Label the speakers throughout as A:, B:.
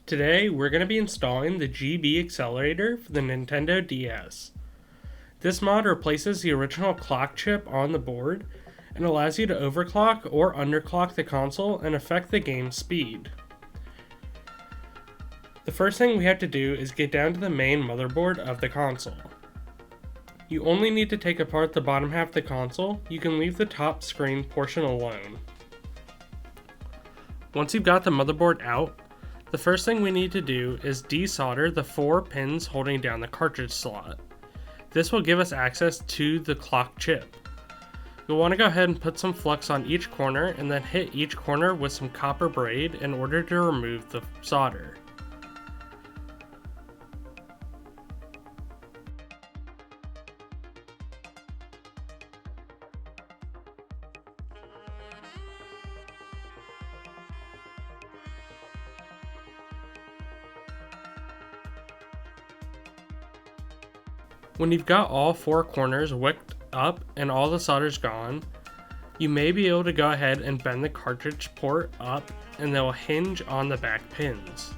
A: Today, we're going to be installing the GBAccelerator for the Nintendo DS. This mod replaces the original clock chip on the board and allows you to overclock or underclock the console and affect the game's speed. The first thing we have to do is get down to the main motherboard of the console. You only need to take apart the bottom half of the console. You can leave the top screen portion alone. Once you've got the motherboard out, the first thing we need to do is desolder the 4 pins holding down the cartridge slot. This will give us access to the clock chip. You'll want to go ahead and put some flux on each corner and then hit each corner with some copper braid in order to remove the solder. When you've got all 4 corners wicked up and all the solder's gone, you may be able to go ahead and bend the cartridge port up and they'll hinge on the back pins.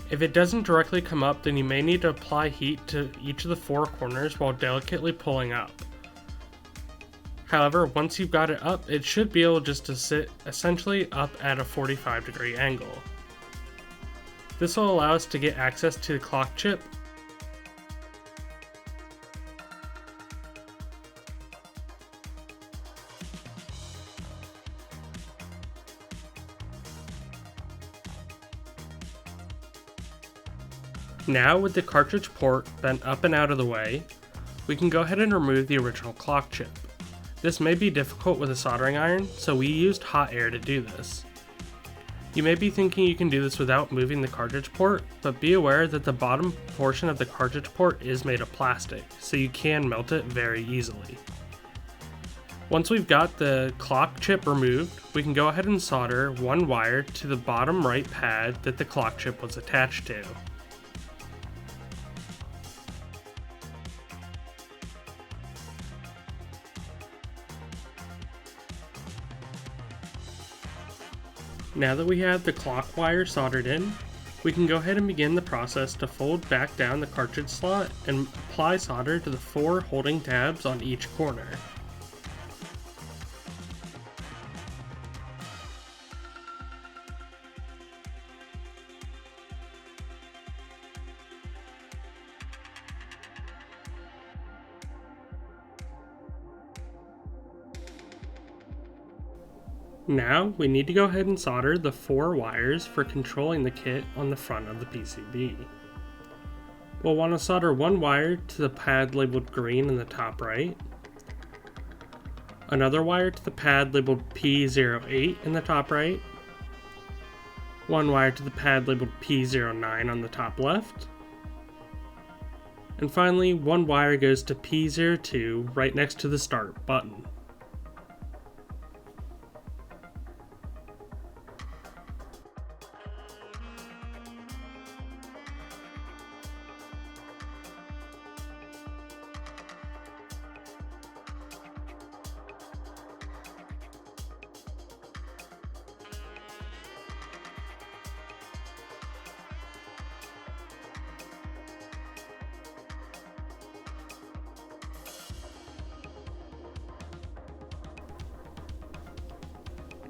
A: If it doesn't directly come up, then you may need to apply heat to each of the 4 corners while delicately pulling up. However, once you've got it up, it should be able just to sit essentially up at a 45-degree angle. This will allow us to get access to the clock chip. Now, with the cartridge port bent up and out of the way, we can go ahead and remove the original clock chip. This may be difficult with a soldering iron, so we used hot air to do this. You may be thinking you can do this without moving the cartridge port, but be aware that the bottom portion of the cartridge port is made of plastic, so you can melt it very easily. Once we've got the clock chip removed, we can go ahead and solder one wire to the bottom right pad that the clock chip was attached to. Now that we have the clock wire soldered in, we can go ahead and begin the process to fold back down the cartridge slot and apply solder to the 4 holding tabs on each corner. Now, we need to go ahead and solder the 4 wires for controlling the kit on the front of the PCB. We'll want to solder one wire to the pad labeled green in the top right, another wire to the pad labeled P08 in the top right, one wire to the pad labeled P09 on the top left, and finally one wire goes to P02 right next to the start button.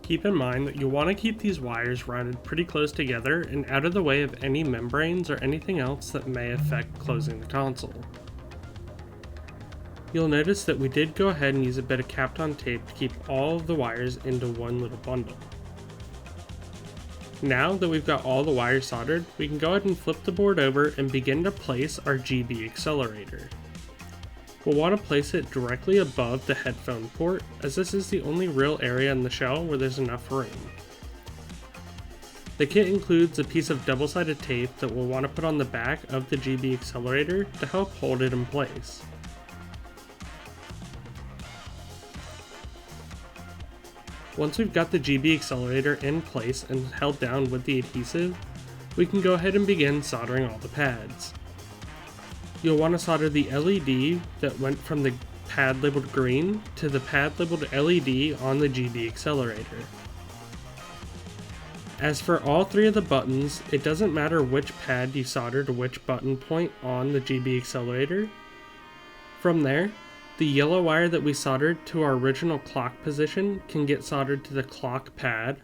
A: Keep in mind that you'll want to keep these wires routed pretty close together and out of the way of any membranes or anything else that may affect closing the console. You'll notice that we did go ahead and use a bit of Kapton tape to keep all of the wires into one little bundle. Now that we've got all the wires soldered, we can go ahead and flip the board over and begin to place our GBAccelerator. We'll want to place it directly above the headphone port, as this is the only real area in the shell where there's enough room. The kit includes a piece of double-sided tape that we'll want to put on the back of the GBAccelerator to help hold it in place. Once we've got the GBAccelerator in place and held down with the adhesive, we can go ahead and begin soldering all the pads. You'll want to solder the LED that went from the pad labeled green to the pad labeled LED on the GBAccelerator. As for all three of the buttons, it doesn't matter which pad you solder to which button point on the GBAccelerator. From there, the yellow wire that we soldered to our original clock position can get soldered to the clock pad.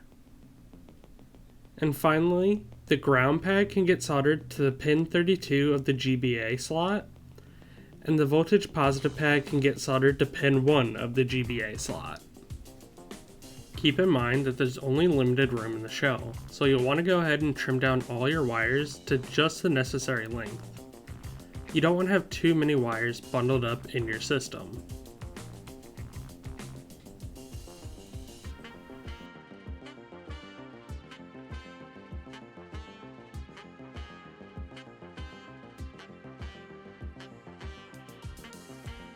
A: And finally, the ground pad can get soldered to the pin 32 of the GBA slot, and the voltage positive pad can get soldered to pin 1 of the GBA slot. Keep in mind that there's only limited room in the shell, so you'll want to go ahead and trim down all your wires to just the necessary length. You don't want to have too many wires bundled up in your system.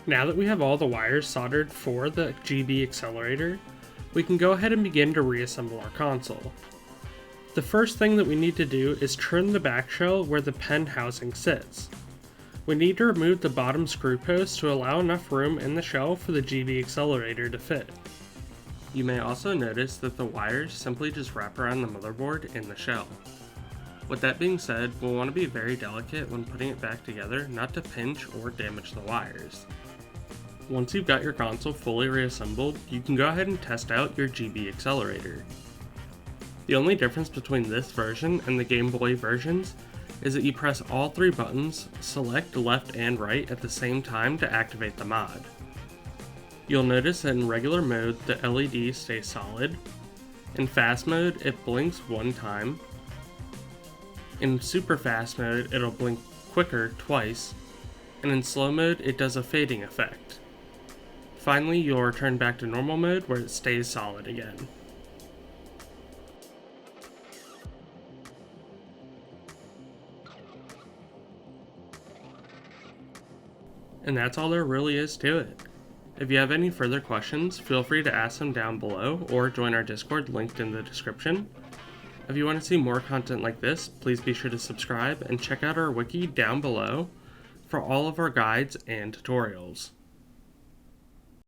A: Now that we have all the wires soldered for the GBAccelerator, we can go ahead and begin to reassemble our console. The first thing that we need to do is trim the back shell where the pen housing sits. We need to remove the bottom screw post to allow enough room in the shell for the GBAccelerator to fit. You may also notice that the wires simply just wrap around the motherboard in the shell. With that being said, we'll want to be very delicate when putting it back together not to pinch or damage the wires. Once you've got your console fully reassembled, you can go ahead and test out your GBAccelerator. The only difference between this version and the Game Boy versions is that you press all three buttons, select left and right at the same time to activate the mod. You'll notice that in regular mode the LED stays solid, in fast mode it blinks one time, in super fast mode it'll blink quicker twice, and in slow mode it does a fading effect. Finally, you'll return back to normal mode where it stays solid again. And that's all there really is to it. If you have any further questions, feel free to ask them down below or join our Discord linked in the description. If you want to see more content like this, please be sure to subscribe and check out our wiki down below for all of our guides and tutorials.